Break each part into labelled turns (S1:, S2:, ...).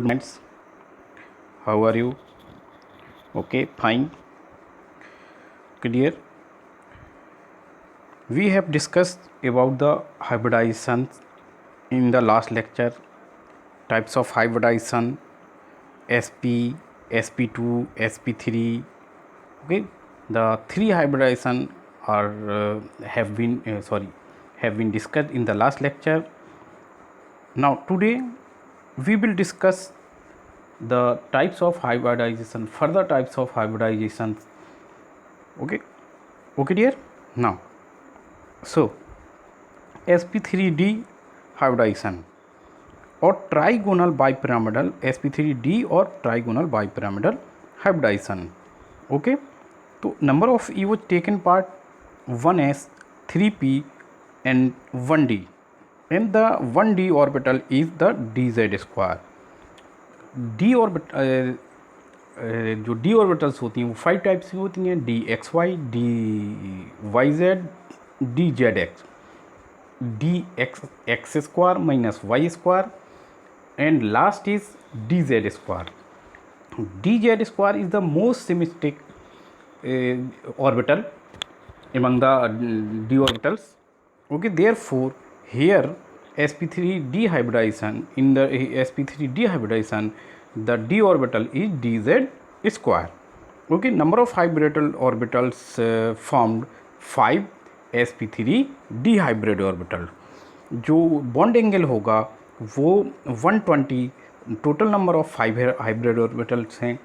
S1: Good nights. How are you? Okay, fine. Okay, dear. We have discussed about the hybridization in the last lecture. Types of hybridization: SP, SP2, SP3. Okay, the three hybridization have been discussed in the last lecture. Now today we will discuss the types of hybridization, further types of hybridization. Okay, dear. Now, so sp3d hybridization or trigonal bipyramidal sp3d or trigonal bipyramidal hybridization. Okay, so number of EOs taken part 1s, 3p and 1d, and the 1d orbital is the dz square. d orbital जो d orbitals होती हैं वो 5 types की होती हैं: d x y, d y z, d z x, d x square minus Y square, and last is d z square. D z square is the most symmetric orbital among the d orbitals. Okay, therefore here sp3d hybridization, in the sp3d hybridization the d orbital is dz square. Okay, number of hybrid orbitals formed 5 sp3d hybrid orbital. जो bond angle होगा वो 120. Total number of 5 hybrid orbitals हैं.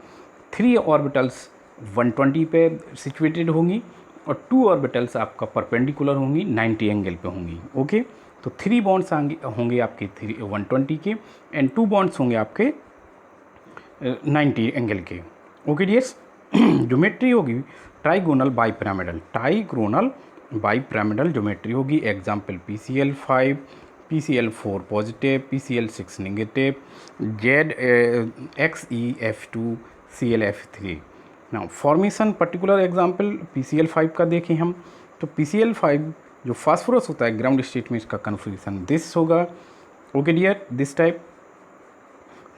S1: 3 orbitals 120 पे situated होंगी और 2 orbitals आपका perpendicular होंगी, 90 angle पे होंगी. ओके, तो 3 बॉन्ड्स होंगे आपके 120 के एंड 2 बॉन्ड्स होंगे आपके 90 एंगल के. ओके डियर्स, ज्योमेट्री होगी trigonal bipyramidal. Trigonal bipyramidal geometry होगी. Example PCl5, PCl4 positive, PCl6 negative, ZXeF2, ClF3. Now formation particular example PCl5 का देखें हम तो PCl5 जो फास्फोरस होता है ग्राउंड स्टेट में, इसका कन्फिगरेशन दिस होगा. Okay dear, this type.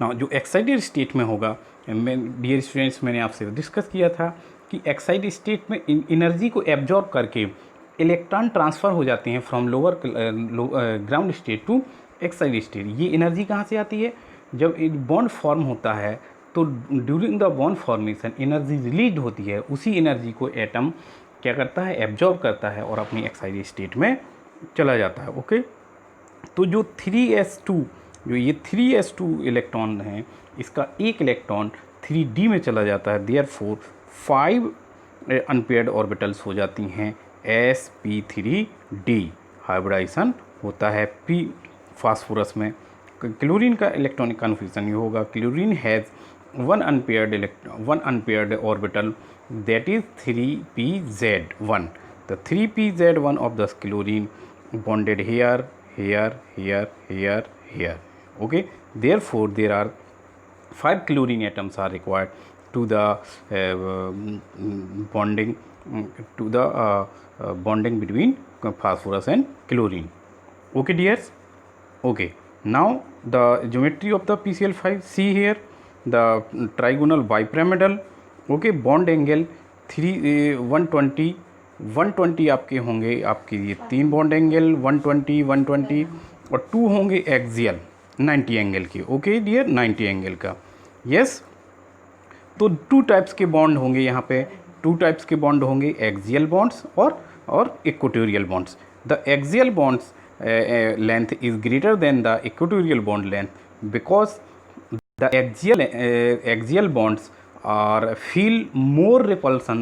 S1: Now जो एक्साइटेड स्टेट में होगा, डियर स्टूडेंट्स मैंने आपसे डिस्कस किया था कि एक्साइटेड स्टेट में एनर्जी को एब्जॉर्ब करके इलेक्ट्रॉन ट्रांसफ़र हो जाते हैं from lower ground state to excited state. ये एनर्जी कहाँ से आती है? जब एक बॉन्ड फॉर्म होता है तो during the bond formation energy release होती है. उसी एनर्जी को एटम क्या करता है? एब्जॉर्ब करता है और अपनी एक्साइटेड स्टेट में चला जाता है. ओके, तो जो 3s2 जो ये 3s2 इलेक्ट्रॉन हैं, इसका एक इलेक्ट्रॉन 3d में चला जाता है. देयरफॉर 5 अनपेयर्ड ऑर्बिटल्स हो जाती हैं. sp3d हाइब्रिडाइजेशन होता है p फास्फोरस में. क्लोरीन का इलेक्ट्रॉनिक कन्फिगरेशन ये होगा. Chlorine has one unpaired orbital, that is 3pz1. The 3pz1 of the chlorine bonded here, here, here, here, here. Okay, therefore there are 5 chlorine atoms are required to the bonding between phosphorus and chlorine. Okay dears. Okay, now the geometry of the PCl5, see here the trigonal bipyramidal. Okay, bond angle 120 आपके होंगे. आपके ये 3 bond angle 120, 120 और 2 होंगे axial 90 angle के. Okay dear, 90 angle का. Yes, तो 2 types के बॉन्ड होंगे यहाँ पे. 2 टाइप्स के बॉन्ड होंगे, एक्सियल बॉन्ड्स और equatorial bonds. The axial bonds length is greater than the equatorial bond length because the axial bonds are feel more repulsion,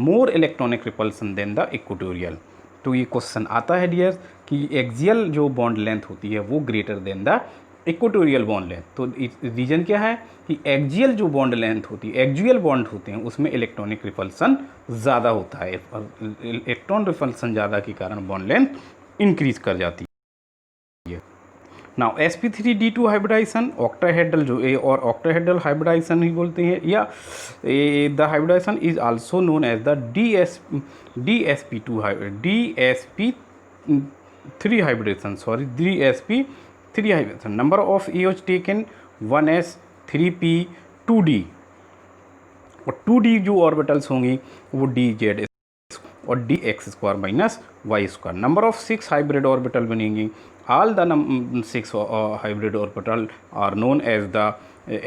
S1: more electronic repulsion than the equatorial. तो ये question आता है dear कि axial जो bond length होती है वो greater than the equatorial bond length. तो रीजन क्या है कि एक्सियल जो बॉन्ड लेंथ होती है, एक्सियल बॉन्ड होते हैं, उसमें इलेक्ट्रॉनिक रिपल्सन ज़्यादा होता है. इलेक्ट्रॉन रिपल्सन ज़्यादा के कारण बॉन्ड लेंथ इंक्रीज कर जाती है. नाउ sp3d2 हाइब्रिडाइजेशन ऑक्टाहेड्रल जो और ऑक्टाहेड्रल हाइब्रिडाइजेशन ही बोलते हैं, या the hybridisation is also known as the DSP3 hybridisation. Number of EOs taken 1s, 3p2d, और 2d जो ऑर्बिटल्स होंगी वो dz और dx² minus Y square. Number of 6 hybrid orbital बनेंगी। All the 6 hybrid orbital are known as the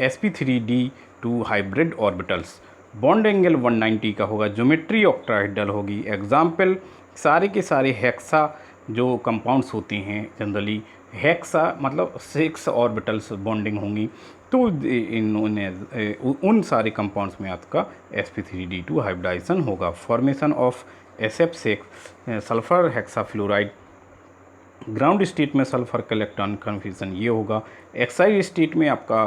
S1: sp3d2 hybrid orbitals. Bond angle 190 का होगा। Geometry octahedral होगी। Example सारे के सारे हेक्सा जो कंपाउंड्स होते हैं, जनरली हेक्सा मतलब 6 ऑर्बिटल्स बॉन्डिंग होंगी, तो उन सारे कंपाउंड्स में आपका sp3d2 हाइब्रिडाइजेशन होगा। Formation of SF6 sulphur hexafluoride. Ground state में सल्फर का इलेक्ट्रॉन कन्फ्यूजन ये होगा। एक्साइड स्टेट में आपका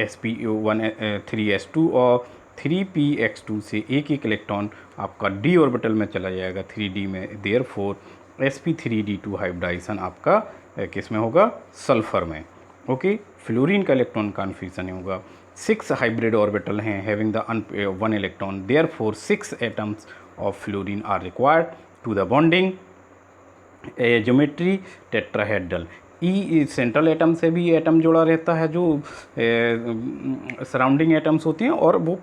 S1: sp3s2 और 3px2 से एक इलेक्ट्रॉन आपका d ऑर्बिटल में चला जाएगा 3d में। देयरफॉर sp3d2 हाइब्रिडाइजेशन आपका किस में होगा? सल्फर में। ओके, फ्लोरीन का इलेक्ट्रॉन कन्फ्यूजन होगा। 6 हाइब्रिड ऑर्बिटल हैं having the 1 electron, therefore 6 atoms of fluorine are required to the bonding geometry tetrahedral. ई सेंट्रल एटम से भी एटम जुड़ा रहता है जो सराउंडिंग एटम्स होते हैं, और वो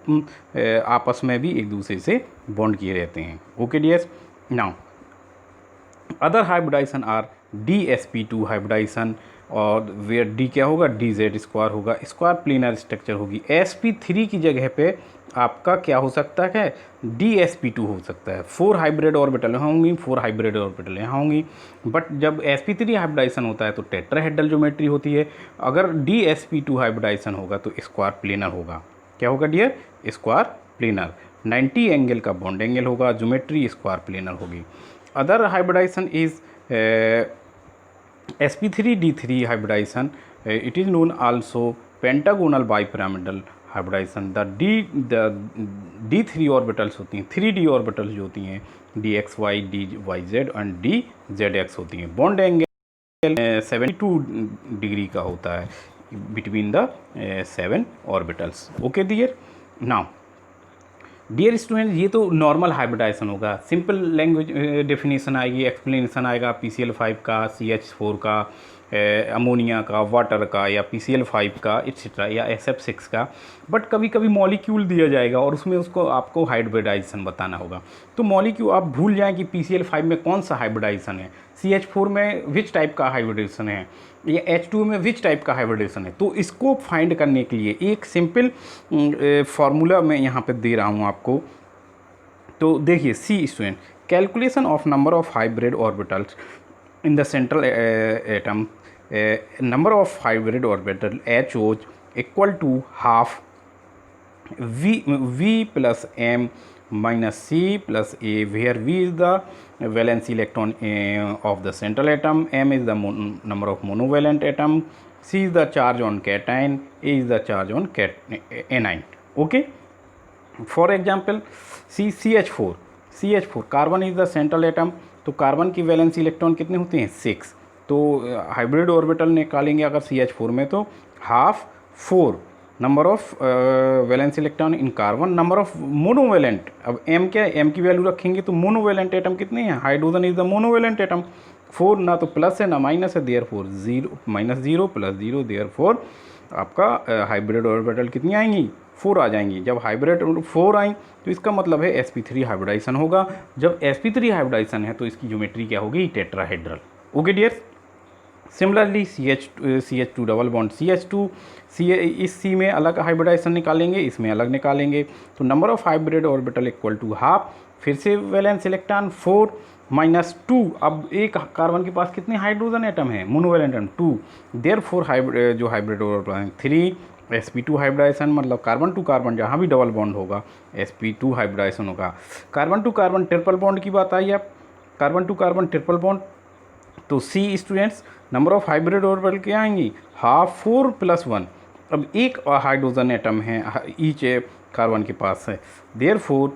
S1: आपस में भी एक दूसरे से बॉन्ड किए रहते हैं। Okay dears, now other hybridisation are dsp2 hybridisation, और वेयर डी क्या होगा? dz² होगा। स्क्वायर प्लेनर स्ट्रक्चर होगी। sp3 की जगह पे आपका क्या हो सकता है? dsp2 हो सकता है। 4 हाइब्रिड ऑर्बिटल यहाँ होंगी, 4 हाइब्रिड ऑर्बिटल यहाँ होंगी। बट जब sp3 हाइब्रिडाइजेशन होता है तो टेट्राहेड्रल ज्योमेट्री होती है। अगर dsp2 हाइब्रिडाइजेशन होगा तो स्क्वायर प्लेनर होगा। क्या होगा डियर? Square planar. 90 एंगल का बॉन्ड एंगल होगा। ज्योमेट्री स्क्वायर प्लेनर होगी। Other hybridization is sp3d3 hybridization. It is known also pentagonal bipyramidal hybridization. The d3 orbitals होती हैं, 3d orbitals जो होती हैं dxy, dyz एंड dzx होती हैं। बॉन्ड एंगल 72 डिग्री का होता है between the 7 orbitals. Okay dear, now dear student, ये तो नॉर्मल हाइब्रिडाइजेशन होगा। सिंपल लैंग्वेज डेफिनेशन आएगी, एक्सप्लेनेशन आएगा PCl5 का, CH4 का, अमोनिया का, वाटर का, या PCl5 का एक्सेट्रा, या SF6 का। बट कभी कभी मॉलिक्यूल दिया जाएगा और उसमें उसको आपको हाइब्रिडाइजेशन बताना होगा। तो मॉलिक्यूल आप भूल जाएं कि PCl5 में कौन सा हाइब्रिडाइजेशन है, CH4 में विच टाइप का हाइब्रिडेशन है, या H2 में विच टाइप का हाइब्रिडेशन है। तो इसको फाइंड करने के लिए एक सिंपल फार्मूला मैं यहाँ पे दे रहा हूँ आपको। तो देखिए, see student, calculation of number of hybrid orbitals in the central atom, number of hybrid orbital HO equal to half V plus m minus C plus A, where V is the valence electron of the central atom, m is the number of monovalent atom, C is the charge on cation, A is the charge on anion. Okay, for example CH4 carbon is the central atom. तो carbon की valence electron कितने होते हैं? 6। तो hybrid orbital निकालेंगे अगर CH4 में तो half 4 number of valence electron in carbon, number of monovalent. अब m क्या है? m की वैल्यू रखेंगे तो मोनोवेलेंट एटम कितने हैं? Hydrogen is the monovalent atom. 4 ना तो प्लस है ना माइनस है, देयरफॉर 0 -0 + 0, देयरफॉर आपका हाइब्रिड ऑर्बिटल कितनी आएंगी? 4 आ जाएंगी। जब हाइब्रिड 4 आई तो इसका मतलब है sp3 हाइब्रिडाइजेशन होगा। जब sp3 हाइब्रिडाइजेशन है तो इसकी ज्योमेट्री क्या होगी? Tetrahedral. Okay dear, similarly CH2 double bond CH2, इस C में अलग हाइब्रिडाइजेशन निकालेंगे, इसमें अलग निकालेंगे। तो number of hybrid orbital equal to half, फिर से वैलेंस इलेक्ट्रॉन 4 - 2। अब एक कार्बन के पास कितने हाइड्रोजन एटम है? मोनोवेलेंट एटम 2, देयरफॉर हाइब्रिड जो हाइब्रिड ऑर्बिटल 3 sp2 हाइब्रिडाइजेशन, मतलब कार्बन टू कार्बन जहाँ भी डबल बॉन्ड होगा sp2 हाइब्रिडाइजेशन होगा। Carbon to carbon triple bond की बात आई। अब carbon to carbon triple bond, तो C students number of hybrid orbital क्या आएंगी? हाफ 4 + 1। अब एक हाइड्रोजन एटम है ईच कार्बन के पास है, therefore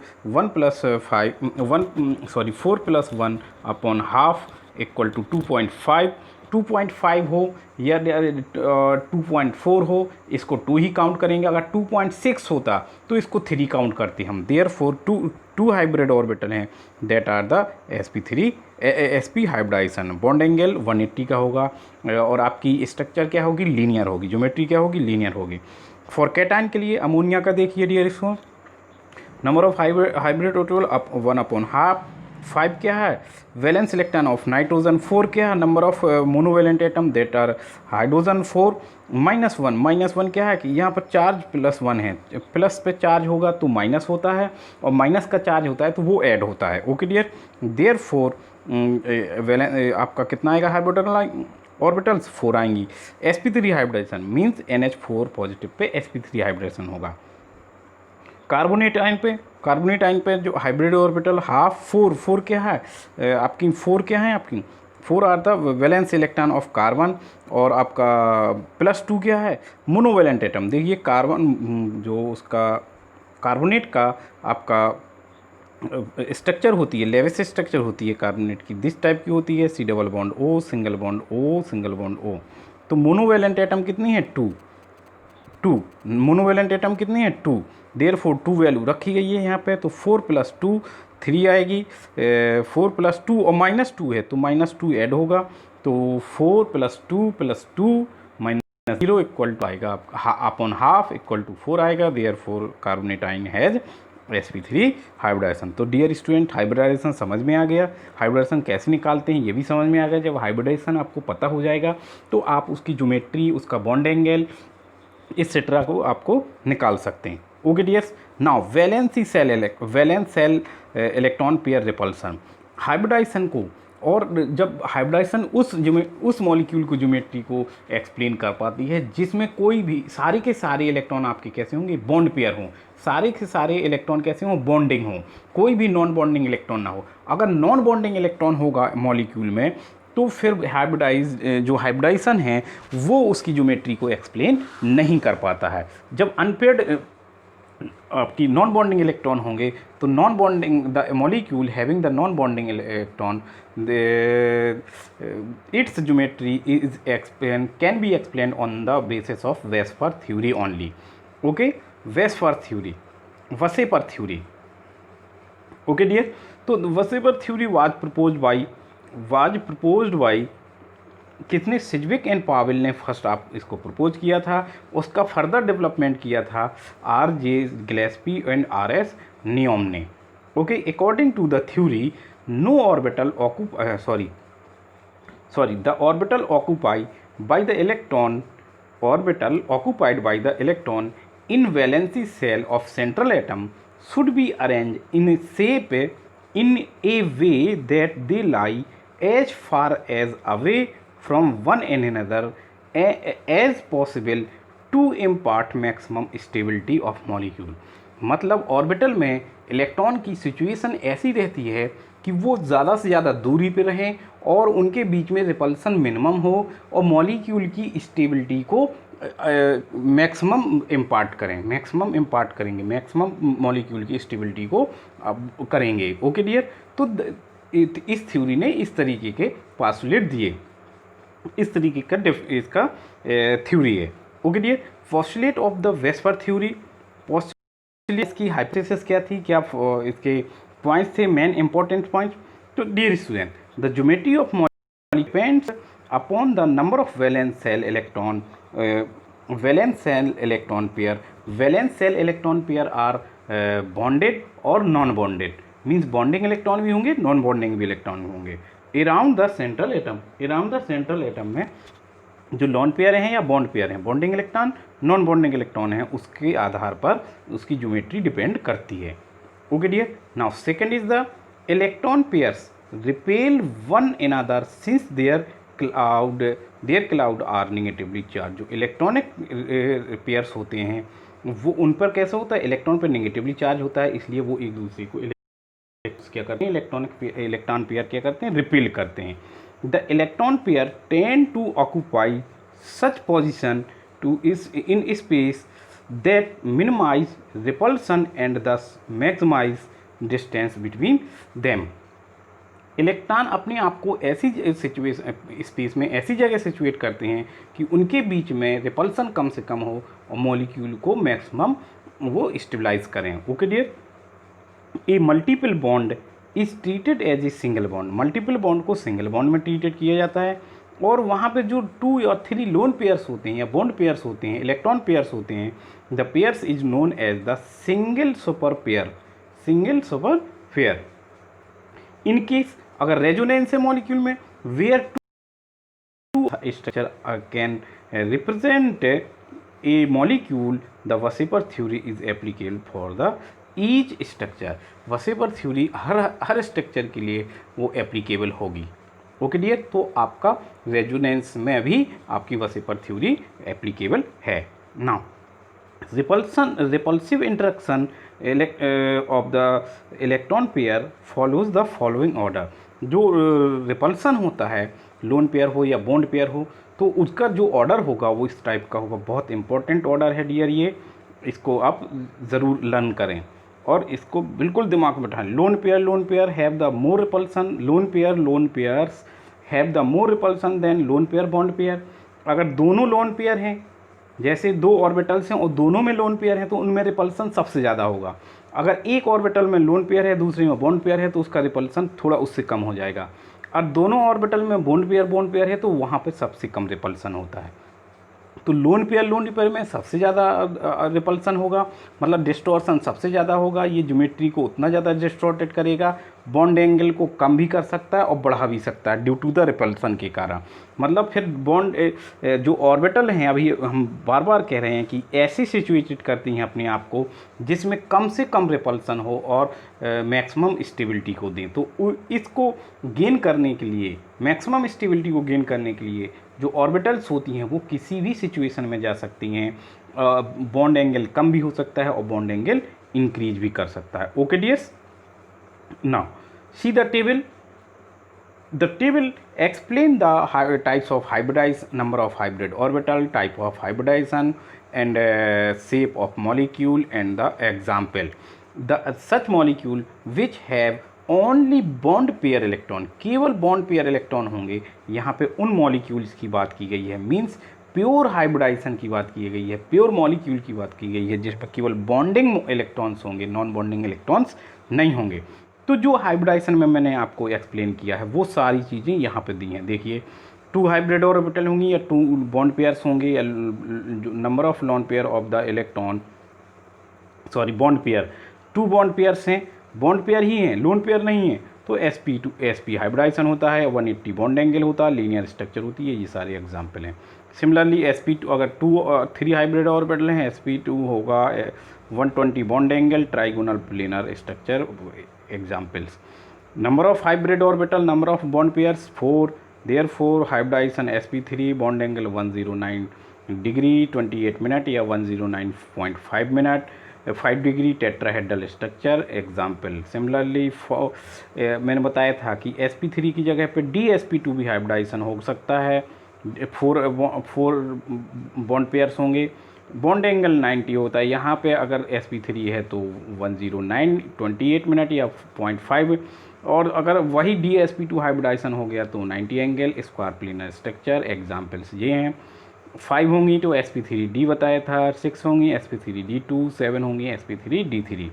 S1: 4 + 1 upon half equal to 2.5। 2.5 हो या 2.4 हो, इसको 2 ही काउंट करेंगे। अगर 2.6 होता तो इसको 3 काउंट करते हम। देयरफॉर 2 हाइब्रिड ऑर्बिटल हैं that are the sp3 sp hybridization bond angle 180 का होगा और आपकी स्ट्रक्चर क्या होगी, लीनियर होगी, ज्योमेट्री क्या होगी, लीनियर होगी। फॉर कैटायन के लिए अमोनिया का देखिए dear student, number of hybrid total 1/2, 5 क्या है, वैलेंस इलेक्ट्रॉन ऑफ नाइट्रोजन 4 क्या है, number of monovalent atom that are hydrogen 4, -1 क्या है कि यहाँ पर चार्ज +1 है, प्लस पे चार्ज होगा तो माइनस होता है और माइनस का चार्ज होता है तो वो ऐड होता है। ओके डियर, देयर फोर आपका कितना आएगा हाइब्रिड ऑर्बिटल्स 4 आएंगी। sp3 hybridisation means NH4 positive pay sp3 hybridisation होगा। कार्बोनेट आयन पे जो हाइब्रिड ऑर्बिटल हाफ 4 क्या है आपकी, 4 क्या है आपकी, 4 are the valence electron of carbon और आपका +2 क्या है, मोनोवेलेंट एटम। देखिए कार्बन जो उसका कार्बोनेट का आपका स्ट्रक्चर होती है, लेविस स्ट्रक्चर होती है कार्बोनेट की, दिस टाइप की होती है, C double bond O single bond O single bond O। तो मोनोवेलेंट एटम कितनी है, 2 मोनोवेलेंट एटम कितनी है, 2, देयरफॉर 2 वैल्यू रखी गई है यहाँ पे। तो 4 + 2 3 आएगी, 4 + 2 और -2 है तो -2 ऐड होगा, तो 4 + 2 + 2 -0 इक्वल टू आएगा अपॉन हाफ इक्वल टू 4 आएगा, therefore carbonate ion has sp3 hybridization. तो डियर स्टूडेंट हाइब्रिडाइजेशन समझ में आ गया, हाइब्रिडाइजेशन कैसे निकालते हैं ये भी समझ में आ गया। जब हाइब्रिडाइजेशन आपको पता हो जाएगा तो आप उसकी ज्योमेट्री, उसका बॉन्ड एंगल एक्सेट्रा को आपको निकाल सकते हैं। Okay dears, now valence shell electron pair repulsion hybridization को, और जब हाइब्रिडाइजेशन उस मॉलिक्यूल को ज्योमेट्री को एक्सप्लेन कर पाती है जिसमें कोई भी सारे के सारे इलेक्ट्रॉन आपके कैसे होंगे, बॉन्ड पेयर हों, सारे के सारे इलेक्ट्रॉन कैसे हों, बॉन्डिंग हों, कोई भी नॉन बॉन्डिंग इलेक्ट्रॉन ना हो। अगर नॉन बॉन्डिंग इलेक्ट्रॉन होगा मॉलिक्यूल में तो फिर जो हाइब्रिडाइजेशन है वो उसकी ज्योमेट्री को एक्सप्लेन नहीं कर पाता है। जब अनपेयर्ड आपकी नॉन बॉन्डिंग इलेक्ट्रॉन होंगे तो non bonding the molecule having the non bonding electron its geometry is explain can be explain on the basis of VSEPR theory only. Okay, VSEPR theory, VSEPR theory. Okay dear, तो VSEPR theory was proposed by किसने, Sidgwick and Powell ने first आप इसको propose किया था, उसका further development किया था R.J. Gillespie and R.S. नियोम ने। ओके, according to the theory no orbital the orbital occupied by the electron in valency shell of central atom should be arranged in a shape in a way that they lie as far as away from one another as possible to impart maximum stability of molecule। मतलब orbital में electron की situation ऐसी रहती है कि वो ज़्यादा से ज़्यादा दूरी पे रहें और उनके बीच में रिपल्सन मिनिमम हो और मॉलिक्यूल की स्टेबिलिटी को मैक्सिमम इम्पार्ट करेंगे, मैक्सिमम मॉलिक्यूल की स्टेबिलिटी को करेंगे। ओके डियर, तो इस थ्योरी ने इस तरीके के पास्टुलेट दिए, इस तरीके का इसका थ्योरी है। Okay dear, postulate of the VSEPR theory, postulate की हाइपोथेसिस क्या थी, क्या इसके पॉइंट्स थे, मेन इंपॉर्टेंट पॉइंट्स। तो dear student, the geometry of molecule depends upon the number of valence shell electron pair. Valence shell electron pair are bonded और non bonded, means bonding electron भी होंगे, non bonding भी electron होंगे। Around the central atom में जो lone pair हैं या bond pair हैं, bonding electron, non bonding electron हैं, उसके आधार पर उसकी ज्योमेट्री डिपेंड करती है। Okay dear, now second is the electron pairs repel one another since their cloud are negatively charge. जो इलेक्ट्रॉनिक पेयर्स होते हैं वो उन पर कैसा होता है, इलेक्ट्रॉन पर नेगेटिवली चार्ज होता है, इसलिए वो एक दूसरे को क्या करते हैं, इलेक्ट्रॉन पेयर क्या करते हैं, रिपेल करते हैं। The electron pair tend to occupy such position in space that minimize repulsion and thus maximize distance between them. Electron अपने आप को ऐसी स्पेस में ऐसी जगह सिचुएट करते हैं कि उनके बीच में रिपल्सन कम से कम हो और मॉलिक्यूल को मैक्सिमम वो स्टेबलाइज करें। Okay dear, a multiple bond is treated as a single bond, multiple bond को सिंगल बॉन्ड में ट्रीटेड किया जाता है। और वहाँ पे जो 2 और 3 लोन पेयर्स होते हैं या बॉन्ड पेयर्स होते हैं, इलेक्ट्रॉन पेयर्स होते हैं, the pairs is known as the single super pair, single super pair. In case अगर रेजोनेंस है मॉलिक्यूल में, where two structure can represent a molecule, the VSEPR theory is applicable for the each structure. VSEPR theory हर structure के लिए वो applicable होगी। Okay dear, तो आपका रेजोनेंस में भी आपकी वसेपर थ्योरी एप्लीकेबल है। Now repulsive interaction of the electron pair follows the following order। जो रिपल्सन होता है, लोन पेयर हो या बॉन्ड पेयर हो, तो उसका जो ऑर्डर होगा वो इस टाइप का होगा। बहुत इंपॉर्टेंट ऑर्डर है डियर, ये इसको आप ज़रूर लर्न करें और इसको बिल्कुल दिमाग में बैठाएं। Lone pair have the more repulsion, lone pairs have the more repulsion than lone pair bond pair. अगर दोनों लोन पेयर हैं, जैसे 2 ऑर्बिटल्स हैं और दोनों में लोन पेयर है, तो उनमें रिपल्सन सबसे ज़्यादा होगा। अगर एक ऑर्बिटल में लोन पेयर है, दूसरे में बॉन्ड पेयर है, तो उसका रिपल्सन थोड़ा उससे कम हो जाएगा। और दोनों ऑर्बिटल में बॉन्ड पेयर है, तो वहाँ पे सबसे कम रिपल्सन होता है। तो लोन पेयर में सबसे ज़्यादा रिपल्सन होगा, मतलब डिस्टॉर्शन सबसे ज़्यादा होगा। ये ज्योमेट्री को उतना ज़्यादा डिस्टॉर्टेड करेगा, बॉन्ड एंगल को कम भी कर सकता है और बढ़ा भी सकता है ड्यू टू द रिपल्सन के कारण। मतलब फिर बॉन्ड जो ऑर्बिटल हैं, अभी हम बार बार कह रहे हैं कि ऐसे सिचुएटेड करती हैं अपने आप को जिसमें कम से कम रिपल्सन हो और मैक्सिमम स्टेबिलिटी को दें। तो इसको गेन करने के लिए, मैक्सिमम स्टेबिलिटी को गेन करने के लिए जो ऑर्बिटल्स होती हैं वो किसी भी सिचुएशन में जा सकती हैं। बॉन्ड एंगल कम भी हो सकता है और बॉन्ड एंगल इंक्रीज भी कर सकता है। Okay dears, now see the table. The table explain the types of hybridized, number of hybrid orbital, type of hybridization, and shape of molecule, and the example. The such molecule which have only bond pair electron, केवल bond pair electron होंगे, यहाँ पे उन molecules की बात की गई है। मीन्स प्योर हाइब्रिडाइजेशन की बात की गई है, प्योर मॉलिक्यूल की बात की गई है जिसमें केवल बॉन्डिंग इलेक्ट्रॉन्स होंगे, नॉन बॉन्डिंग इलेक्ट्रॉन्स नहीं होंगे। तो जो हाइब्रिडाइजेशन में मैंने आपको एक्सप्लेन किया है वो सारी चीज़ें यहाँ पे दी हैं। देखिए 2 हाइब्रिड ऑर्बिटल होंगी या 2 बॉन्ड पेयर्स होंगे, या number of lone pair of the electron, sorry bond pair, 2 bond pairs हैं, बॉन्ड पेयर ही हैं, लोन पेयर नहीं है, तो sp हाइब्रिडाइजेशन होता है, 180 बॉन्ड एंगल होता है, लीनियर स्ट्रक्चर होती है। ये सारे एग्जाम्पल हैं। सिमिलरली sp2 अगर 2 और 3 हाइब्रिड ऑर्बिटल हैं, sp2 होगा 120 bond angle, trigonal planar structure. Examples, number of hybrid orbital, number of bond pairs 4, therefore hybridization sp3 bond angle 109 degree 28 minute या 109.5 minute, 5 degree tetrahedral structure. Example, similarly मैंने बताया था कि sp3 की जगह पे dsp2 भी हाइब्रिडाइजेशन हो सकता है। 4 बॉन्ड पेयर्स होंगे, बॉन्ड एंगल 90 होता है। यहाँ पे अगर sp3 है तो 109 28 मिनट या 0.5, और अगर वही dsp2 हाइब्रिडाइजेशन हो गया तो 90 angle, square planar structure. Examples ये हैं। 5 होंगी तो sp3d बताया था, 6 होंगी sp3d2, 7 होंगी sp3d3।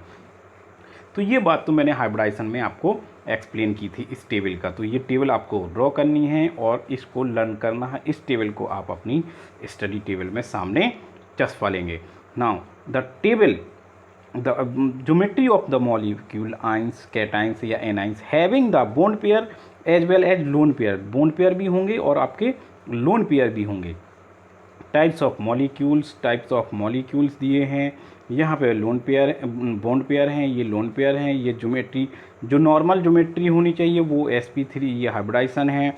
S1: तो ये बात तो मैंने हाइब्रिडाइजेशन में आपको एक्सप्लेन की थी इस टेबल का। तो ये टेबल आपको ड्रॉ करनी है और इसको लर्न करना है। इस टेबल को आप अपनी स्टडी टेबल में सामने चस्पा लेंगे। Now the table, the geometry of the molecule ions, cations या anions having the bond pair as well as lone pair, bond pair भी होंगे और आपके लोन पेयर भी होंगे। टाइप्स ऑफ मॉलिक्यूल्स दिए हैं यहाँ पे, लोन पेयर बॉन्ड पेयर हैं, ये लोन पेयर हैं। ये ज्योमेट्री, जो नॉर्मल ज्योमेट्री होनी चाहिए वो sp3, ये हाइब्रिडाइजेशन है।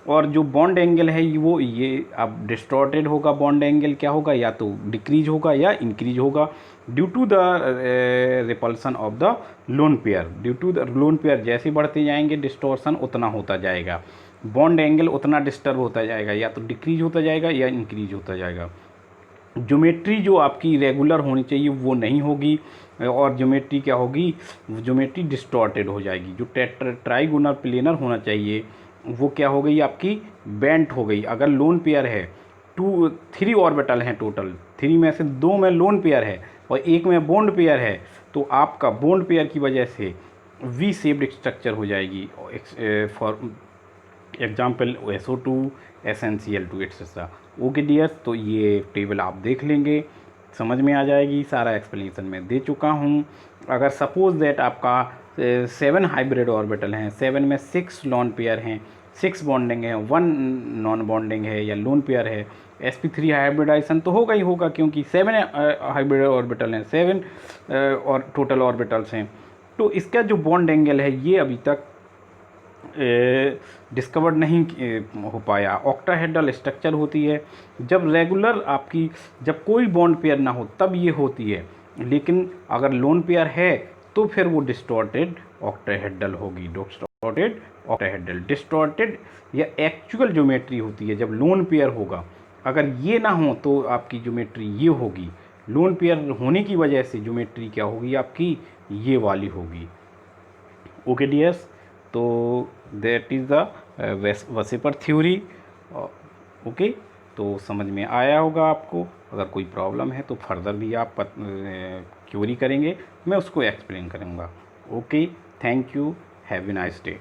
S1: और जो बॉन्ड एंगल है वो ये अब डिस्टॉर्टेड होगा, बॉन्ड एंगल क्या होगा, या तो डिक्रीज होगा या इंक्रीज होगा due to the repulsion of the lone pair. Due to the lone pair जैसे बढ़ते जाएंगे डिस्टॉर्शन उतना होता जाएगा, बॉन्ड एंगल उतना डिस्टर्ब होता जाएगा, या तो डिक्रीज होता जाएगा या इंक्रीज होता जाएगा। ज्योमेट्री जो आपकी रेगुलर होनी चाहिए वो नहीं होगी, और ज्योमेट्री क्या होगी, ज्योमेट्री डिस्टॉर्टेड हो जाएगी। जो ट्राइगोनल प्लेनर होना चाहिए वो क्या हो गई, आपकी बेंट हो गई। अगर लोन पेयर है, 3 ऑर्बिटल हैं टोटल, 3 में से 2 में लोन पेयर है और 1 में बॉन्ड पेयर है, तो आपका बॉन्ड पेयर की वजह से वी शेप्ड स्ट्रक्चर हो जाएगी। For example SO2, SnCl2 etcetera. Okay dears, तो ये टेबल आप देख लेंगे, समझ में आ जाएगी, सारा एक्सप्लेनेशन मैं दे चुका हूँ। अगर सपोज दैट आपका 7 हाइब्रिड ऑर्बिटल हैं, 7 में 6 लॉन पेयर हैं, 6 बॉन्डिंग है, 1 नॉन बॉन्डिंग है या लोन पेयर है, sp3 हाइब्रिडाइजेशन तो होगा ही होगा, क्योंकि 7 हाइब्रिड ऑर्बिटल हैं, 7 और टोटल ऑर्बिटल्स हैं। तो इसका जो बॉन्ड एंगल है ये अभी तक डिस्कवर्ड नहीं हो पाया। ऑक्टाहेड्रल स्ट्रक्चर होती है, जब रेगुलर आपकी, जब कोई बॉन्ड पेयर ना हो तब ये होती है, लेकिन अगर लोन पेयर है तो फिर वो डिस्टॉर्टेड ऑक्टाहेड्रल होगी। डिस्टॉर्टेड ऑक्टाहेड्रल, डिस्टॉर्टेड या एक्चुअल ज्योमेट्री होती है जब लोन पेयर होगा। अगर ये ना हो तो आपकी ज्योमेट्री ये होगी। लोन पेयर होने की वजह से ज्योमेट्री क्या होगी आपकी, ये वाली होगी। ओके डियर्स, तो that is the VSEPR theory. Okay, तो समझ में आया होगा आपको। अगर कोई प्रॉब्लम है तो फर्दर भी आप क्वेरी करेंगे, मैं उसको एक्सप्लेन करूँगा। Okay, thank you, have a nice day.